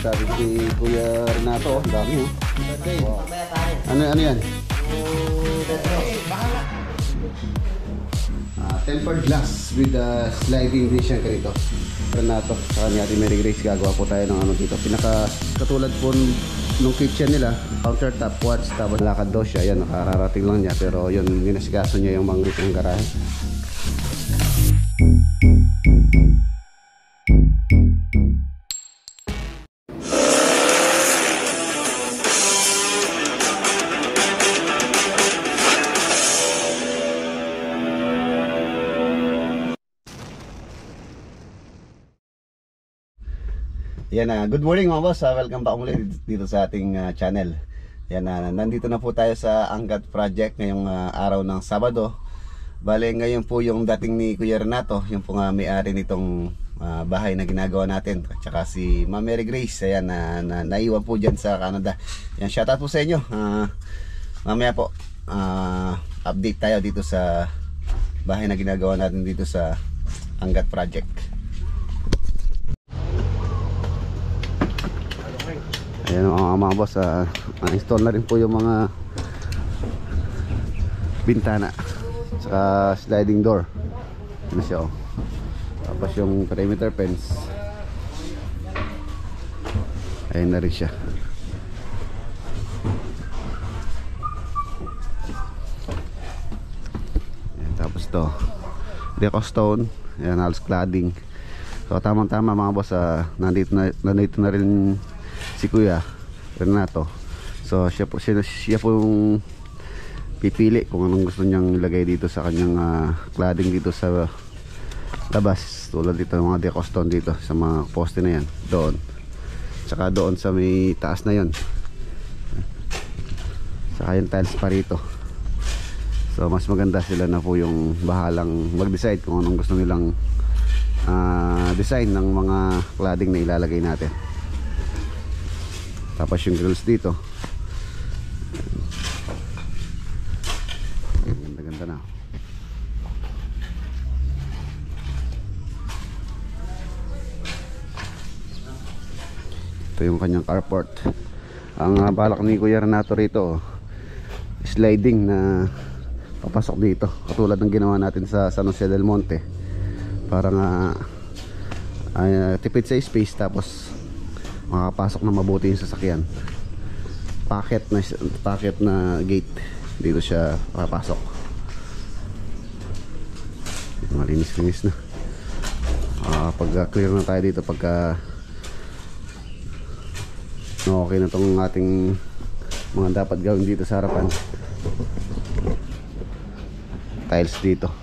sabi si Kuya Renato, ang dami oh. Wow. Ano yan? Tempered glass with sliding din siya ganito. Renato, sa kanya Ate Mary Grace, gagawa po tayo ng ano dito. Pinaka katulad po nung kitchen nila, countertop, quartz, tapos lakad daw siya. Yan, nakararating lang niya, pero yun, ninasikaso niya yung manggit ng garahe. Yan na, good morning mga boss, welcome back ulit dito sa ating channel. Yan na, nandito na po tayo sa Angat Project ngayong araw ng Sabado. Bale, ngayon po yung dating ni Kuya Renato, yung po nga may-ari nitong bahay na ginagawa natin. At saka si Ma'am Mary Grace, ayan, naiwan po dyan sa Canada. Yan, shoutout po sa inyo. Mamaya po, update tayo dito sa bahay na ginagawa natin dito sa Angat Project. Ayan mga boss, install na rin po yung mga bintana saka sliding door. Ano siya oh. Tapos yung perimeter fence, ayan na rin siya. Ayan, tapos to deco stone, ayan, halos cladding. So tamang tama mga boss, nandito na rin si Kuya Renato. So siya po yung pipili kung anong gusto niyang ilagay dito sa kanyang cladding dito sa labas. Tulad dito ng mga deco stone dito sa mga poste na yan doon, tsaka doon sa may taas na yon, saka yung tiles pa rito. So mas maganda sila na po yung bahalang mag-decide kung anong gusto nilang design ng mga cladding na ilalagay natin. Tapos yung grills dito, ganda-ganda na. Ito yung kanyang carport. Ang balak ni Kuya Renato rito, sliding na papasok dito, katulad ng ginawa natin sa San Jose del Monte, para nga tipid sa space, tapos makapasok na mabuti yung sasakyan. Packet na gate dito siya papasok. Malinis-linis na. Pag clear na tayo dito, pagka okay na tong ating mga dapat gawin dito sa harapan. Tiles dito.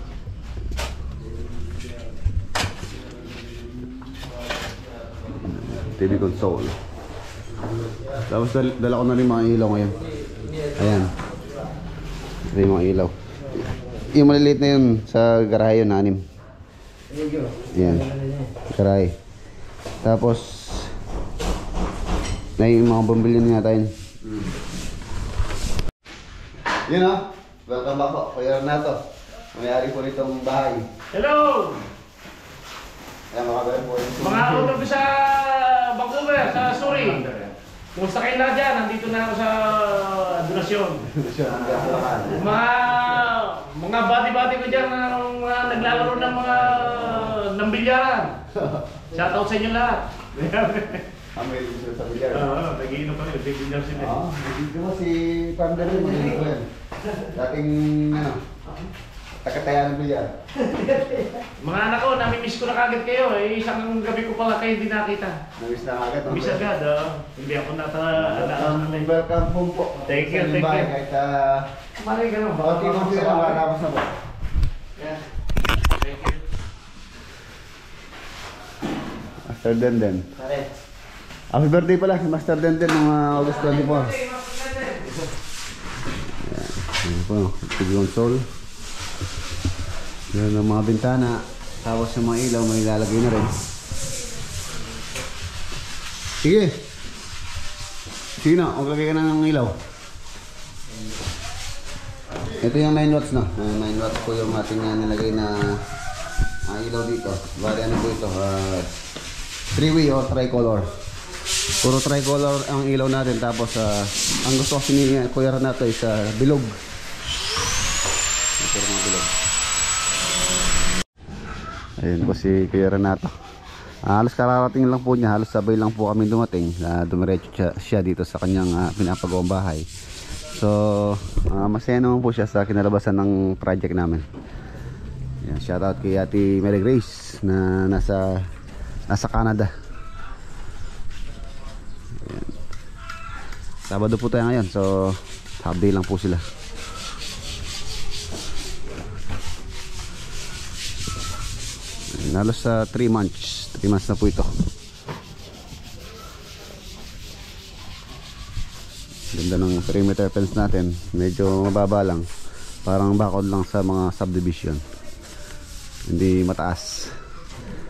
TV console. Tapos dala ko na rin mga ilaw ngayon. Ayan, ito yung mga ilaw. Yung maliliit na yun sa garahe yun, 6. Ayan, garahe. Tapos na yung mga bumbilyan niya tayo. Yun o, welcome back po, Kuya Renato. May-ari po nitong bahay. Hello! Ayan, mga auto ko sa Vancouver, sa Surrey. Kumusta kayo na dyan? Nandito na ako sa donasyon. Mga body-body ko dyan na naglalaro ng mga bilyaran. Shoutout sa inyo lahat. May gusto sa bilyar. Nag-iinom kami, nag-bilyar sila. Nag-iinom ko si Panda rin, mag-iinom ko yan. Dating, takatayan ng bilyar. Mga anak ko, namimiss ko na kagad kayo. Isang gabi ko pala kayo hindi nakita. Namiss na agad. Namiss agad, hindi ako welcome home po. Thank you, thank you. Kahit Maray ka naman. bakit mo sila makakapos na po. Thank you. Master Denden. Happy birthday pala si Master Denden ng August 24. Ayan po, TV console. Yan ang mga bintana. Tapos yung mga ilaw may ilalagay na rin. Sige. Sige na, maglagay ka na ng ilaw. Ito yung 9 watts na. 9 watts po yung ating nilagay na ilaw dito. Bali ano po ito? 3-way or tricolor. Puro tricolor ang ilaw natin. Tapos ang gusto kasi ni Kuya Renato is bilog. Puro mga bilog. Ayun po si Kuya Renato. Halos kararating lang po niya. Halos sabay lang po kami dumating. Dumiretso siya dito sa kanyang pinapagawang bahay. So masaya naman po siya sa kinalabasan ng project namin. Yan, shoutout kay Ate Mary Grace na nasa Canada. Yan. Sabado po tayo ngayon. So half day lang po sila. Halos sa 3 months na po ito. Ganda ng perimeter fence natin. Medyo mababa lang. Parang bakod lang sa mga subdivision. Hindi mataas.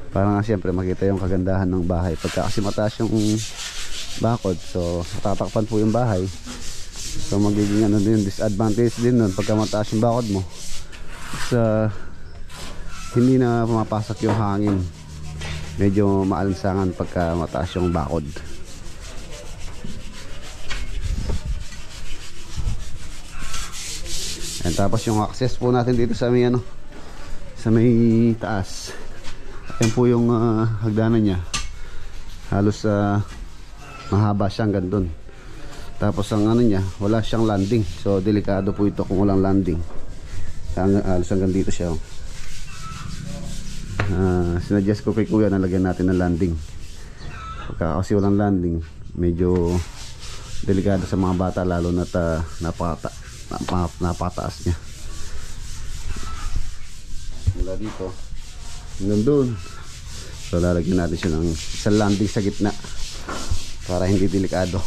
Para nga siyempre makita yung kagandahan ng bahay. Pagka kasi mataas yung bakod, so tatakpan po yung bahay. So magiging ano din, disadvantage din nun pagka mataas yung bakod mo. So hindi na pumapasok yung hangin. Medyo maalansangan pagka mataas yung bakod. And tapos yung access po natin dito sa may sa may taas. Ayan po yung hagdanan niya. Halos mahaba siya hanggang dun. Tapos ang niya, wala siyang landing. So delikado po ito kung walang landing. Halos hanggang dito siya. Sinuggest ko kay Kuya na lagyan natin ng landing. Pagka kasi walang landing, medyo delikado sa mga bata, lalo na napataas niya. Mula dito hanggang doon. So lalagyan natin siya ng isang landing sa gitna para hindi delikado.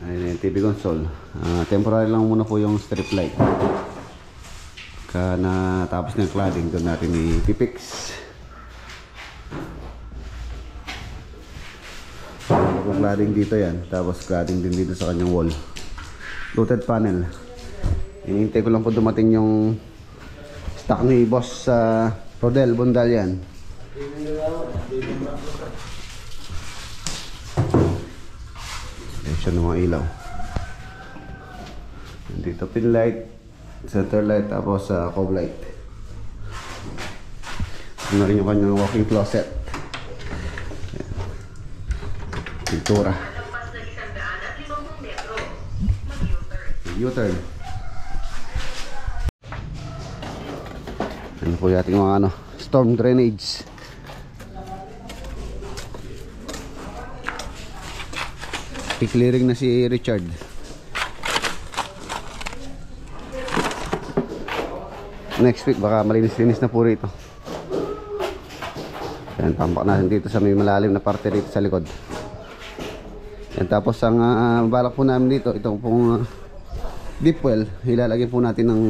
Ayun yung TV console. Temporary lang muna po yung strip light. Tapos ng cladding, doon natin i-fix. Yung cladding dito yan. Tapos cladding din dito sa kanyang wall. Fluted panel. Hinihintay ko lang po dumating yung stock ni Boss Rodel Bundal yan. Ayan siya ng mga ilaw. Dito pin light, center light, tapos cob light. Ito na rin yung kanyang walk-in closet. Pintura. U-turn. Ano po yung ating mga storm drainage. I-clearing na si Richard. Next week baka malinis-linis na po rito. Yan, tampak natin dito sa may malalim na parte rito sa likod. Yan, tapos ang balak po namin dito, itong pong deep well, ilalagay po natin ng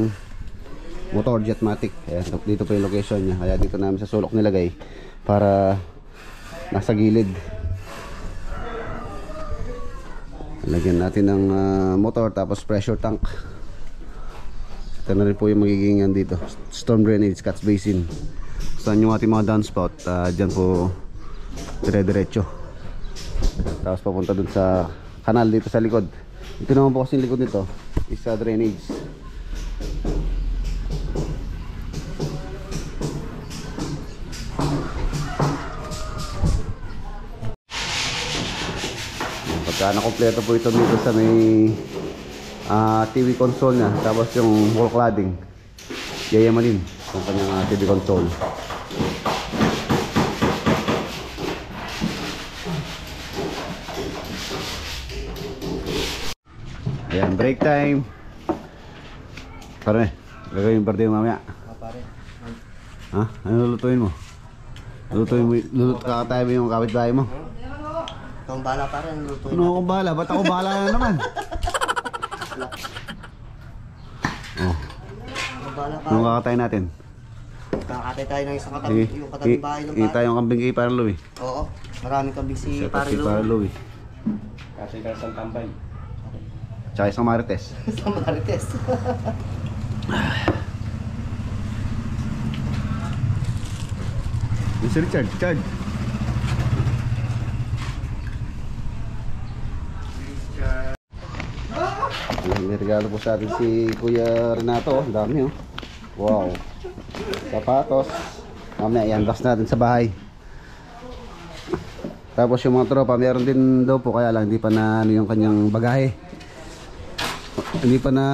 motor jetmatic. Ayan, dito po yung location niya. Kaya dito namin sa sulok nilagay para nasa gilid. Lagyan natin ng motor, tapos pressure tank. Ito na rin po yung magiging dito, storm drainage, catch basin. Saan yung ating mga downspout, dyan po dire-diretso. Tapos papunta dun sa kanal dito sa likod. Ito naman po kasi yung likod nito is drainage. Pagka nakompleto po ito dito sa may TV console niya, tapos yung wall cladding, yayamanin yung kanyang TV console. Ayan, break time. Pare, gagawin yung birthday mamaya. Pare. Ha? Ano lulutuin mo? Kakatayo mo yung kapitbahay mo? Ikaw ang bala pare, lutuin Ano akong bahala? Ba't ako bahala na naman? Oh. bahala Anong pare. kakatayin natin? Kakatay tayo ng isang katabi, Sige, yung katabing bahay ng kita pare. yung kambing kay Parang Louie. Oo, maraming kambing si Shout out pare kay Parang Lou. Louie. Kasi ka sa tambay. Tsaka isang Marites. Sa Marites. Yung si Richard, Richard. May regalo po sa atin si Kuya Renato. Ang dami oh. Wow. Sapatos. Mamaya i-unbox natin sa bahay. Tapos yung mga tropa, meron din daw po, kaya lang hindi pa na ano yung kanyang bagahe. Hindi pa na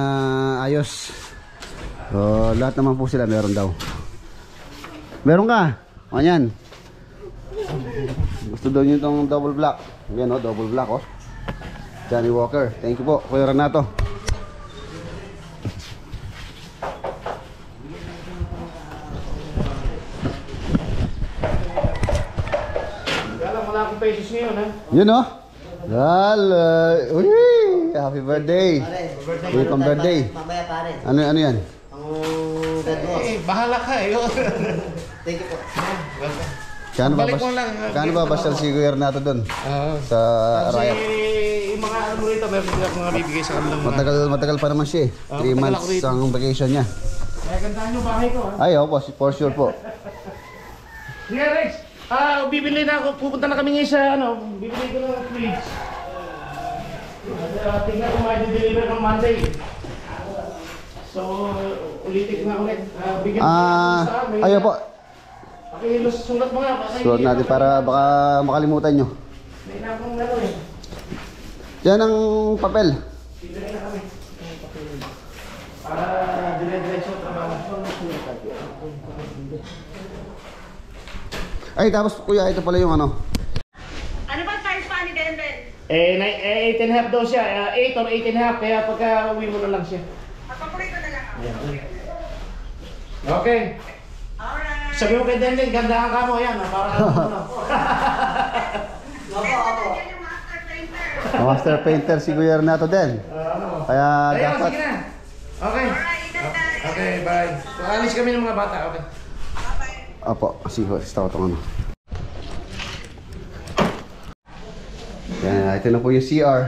ayos. So, lahat naman po sila meron daw. Meron ka? O yan. Gusto daw nyo itong double black. Yan o, double black o. Johnny Walker. Thank you po, Kuya Renato. Wala akong pesos ngayon ha. Yun o. Uy, happy birthday. Uy, pang birthday. Mamaya pare. Ano yan? Ang God boss. Bahala ka eh. Thank you po. Balik mo lang. Kano ba basal si Kuya Renato doon? Sa Kasi Arayat? yung mga ano rito, meron din ako mga bibigay sa kanilang mga... Matagal pa naman siya eh. 3 matagal months ako rito. ang vacation niya. Kaya gandaan yung bahay ko ha. Ay, opo, for sure po. Sige Rex, bibili na ako, pupunta na kami ngayon sa ano, bibili ko ng fridge. Tingnan ko ma-deliver ng Monday. So, ulitin ko na ulit. Bigyan ko sa amin. Ayo po. Pakilos, sulat mo nga. Sulat natin para baka makalimutan nyo. May na akong ano eh. Yan ang papel. Bibili na kami. Para dire-diretso trabaho. Ay, tapos kuya, ito pala yung ano. Ano ba size pa ni Ben? 8 and a half daw siya. 8 or 8 and a half. Kaya pagka uwi mo na lang siya. Papakulito na lang ako. Okay. Alright. Sabi mo kay Denlin, gandahan ka mo. Yan. Para ano. Opo, opo. Yan yung master painter. Master painter si Kuya Renato din. Kaya Ayun, dapat. sige na. Okay. Alright, ingat tayo. Okay, bye. So, alis kami ng mga bata. Okay. Bye-bye. Opo, sige, gusto ko itong ano. Yan, ito na po yung CR.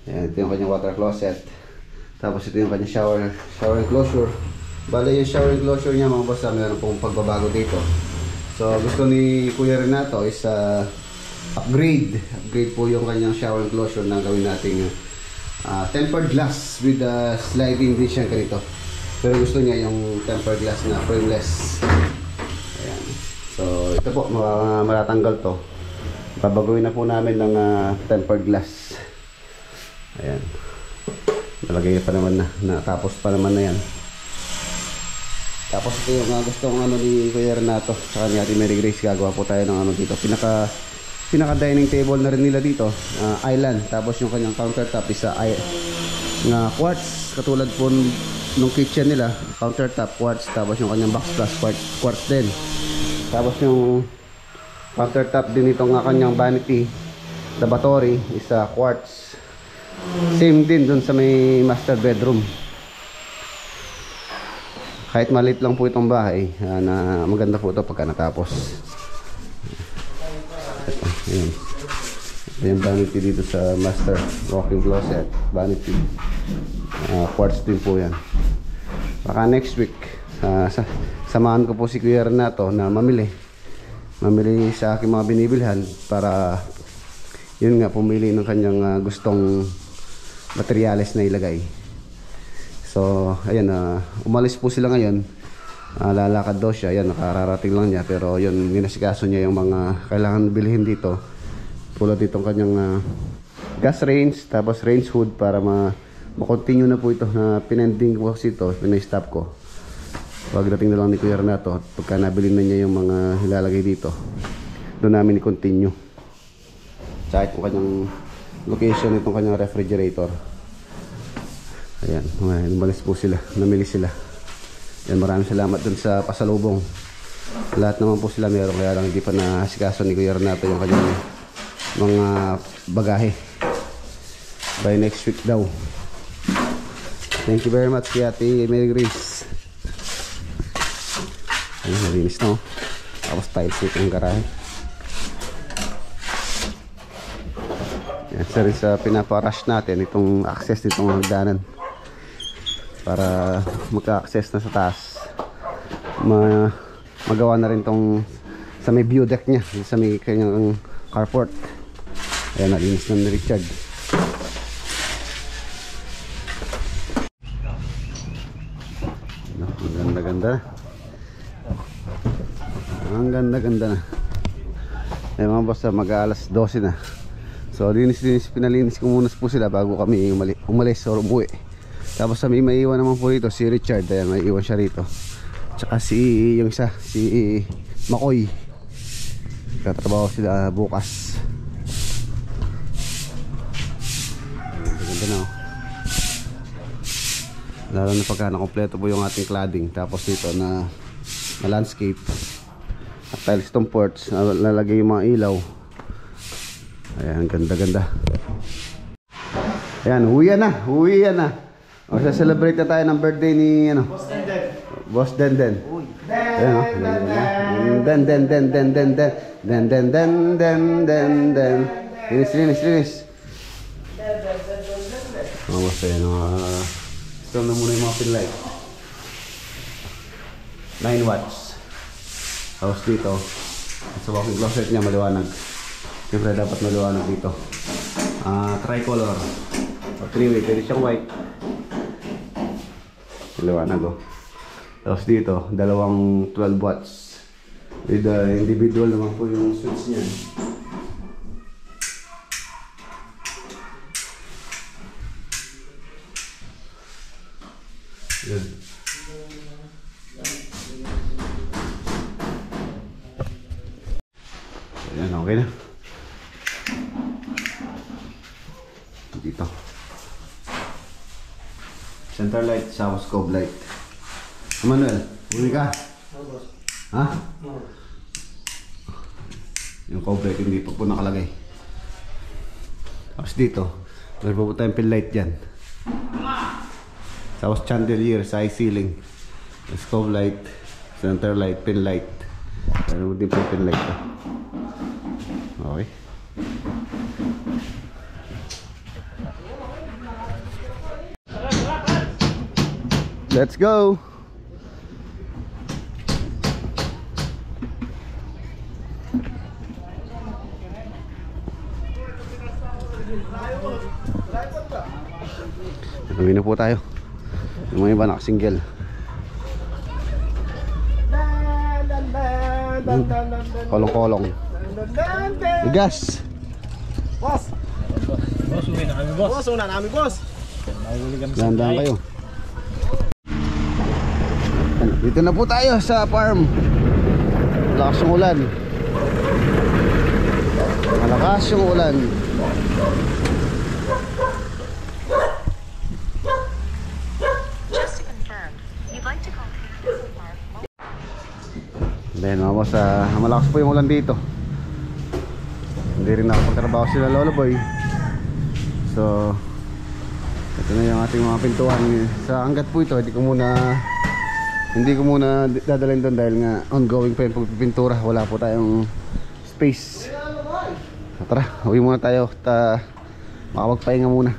Yan, ito yung kanyang water closet. Tapos ito yung kanyang shower enclosure. Bale yung shower enclosure niya mga boss, meron pong pagbabago dito. So gusto ni Kuya Renato is upgrade po yung kanyang shower enclosure na gawin nating tempered glass with sliding din siya ganito. Pero gusto niya yung tempered glass na frameless. Ayan. So ito po, matatanggal to. Babaguhin na po namin ng tempered glass. Ayan. Nalagay pa naman na, natapos pa naman na yan. Tapos ito yung gustong ano ni Kuya Renato saka ni Ate Mary Grace, gagawa po tayo ng ano dito, pinaka dining table na rin nila dito, island. Tapos yung kanyang countertop is na quartz, katulad po nung kitchen nila, countertop quartz. Tapos yung kanyang backsplash quartz din. Tapos yung countertop din itong kanyang vanity lavatory is quartz. Same din dun sa may master bedroom. Kahit maliit lang po itong bahay, na maganda po ito pagka natapos. Ayan. Ito yung vanity dito sa master walk-in closet. Vanity. Quartz din po yan. Baka next week, samahan ko po si Kuya Renato na mamili sa aking mga binibilhan para yun nga, pumili ng kanyang gustong materyales na ilagay. So, ayan, umalis po sila ngayon. Lalakad daw siya. Ayan, nakararating lang niya. Pero yun, minasikaso niya yung mga kailangan bilhin dito. Tulad ditong kanyang gas range, tapos range hood para ma-continue na po ito na pinending ko kasi ito, pinay-stop ko. Pagdating na lang ni Kuya Renato, pagka nabili na niya yung mga hilalagay dito, doon namin i-continue. Tsaka itong kanyang location, itong kanyang refrigerator. Ayan, umalis po sila, namili sila. Ayan, maraming salamat dun sa pasalubong. Lahat naman po sila meron, kaya lang hindi pa naasikaso ni Kuya Renato yung kanyang mga bagahe. By next week daw. Thank you very much, Ate Mary Grace. Ayan, malinis na oh. Tapos tiles dito yung garahe. Yan, isa rin sa pinaparush natin itong access nitong hagdanan para magka-access na sa taas. Magawa na rin tong sa may view deck niya, sa may kanyang carport. Ayan, nalinis na ni Richard. Ang ganda-ganda na. Ang ganda-ganda na. Ayan mga boss, mag-aalas 12 na. So pinalinis ko muna po sila bago kami umalis o umuwi. Tapos may maiiwan naman po rito si Richard. Ayan, may iwan siya rito. Tsaka yung isa, si Makoy. Katrabaho sila bukas. Ganda na oh. Lalo na pagka nakompleto po yung ating cladding. Tapos dito na landscape at tiles tong ports, lalagay yung mga ilaw. Ayan, ganda-ganda. Ayan, uwian na. O, sa-celebrate na tayo ng birthday ni ano? Boss Denden. Ayan o. Den. Linis. Mga boss, ayan o. Install na muna yung mga pin light. 9 watts. Tapos dito, sa walking closet niya maliwanag. Siyempre dapat maliwanag dito. Tricolor. O 3-way, pwede siyang white. Maliwanag o. Tapos dito, dalawang 12 watts. With individual naman po yung switch niya. Yun. Ayan, okay na. Dito. Center light, sa scope light. Manuel, uli ka? Ha? Yung cover light hindi pa po nakalagay. Tapos dito, meron po tayong pin light dyan. Tapos chandelier, side ceiling, scope light, center light, pin light. Meron din po pin light. Okay. Let's go. Uwi na po tayo. Yung mga iba nakasingle. Kolong-kolong. Igas. Boss, uwi na kami, boss. Una na kami, boss. Gandaan kayo. Dito na po tayo sa farm. Malakas yung ulan. Just to confirm, you'd like to complete this part. Then mga boss, malakas po yung ulan dito. Hindi rin nakapagtrabaho sila Lolo Boy. So ito na yung ating mga pintuan. Sa hanggat po ito, hindi ko muna dadalhin doon dahil nga ongoing pa yung pagpipintura. Wala po tayong space. Tara, uwi muna tayo at makapagpahinga muna.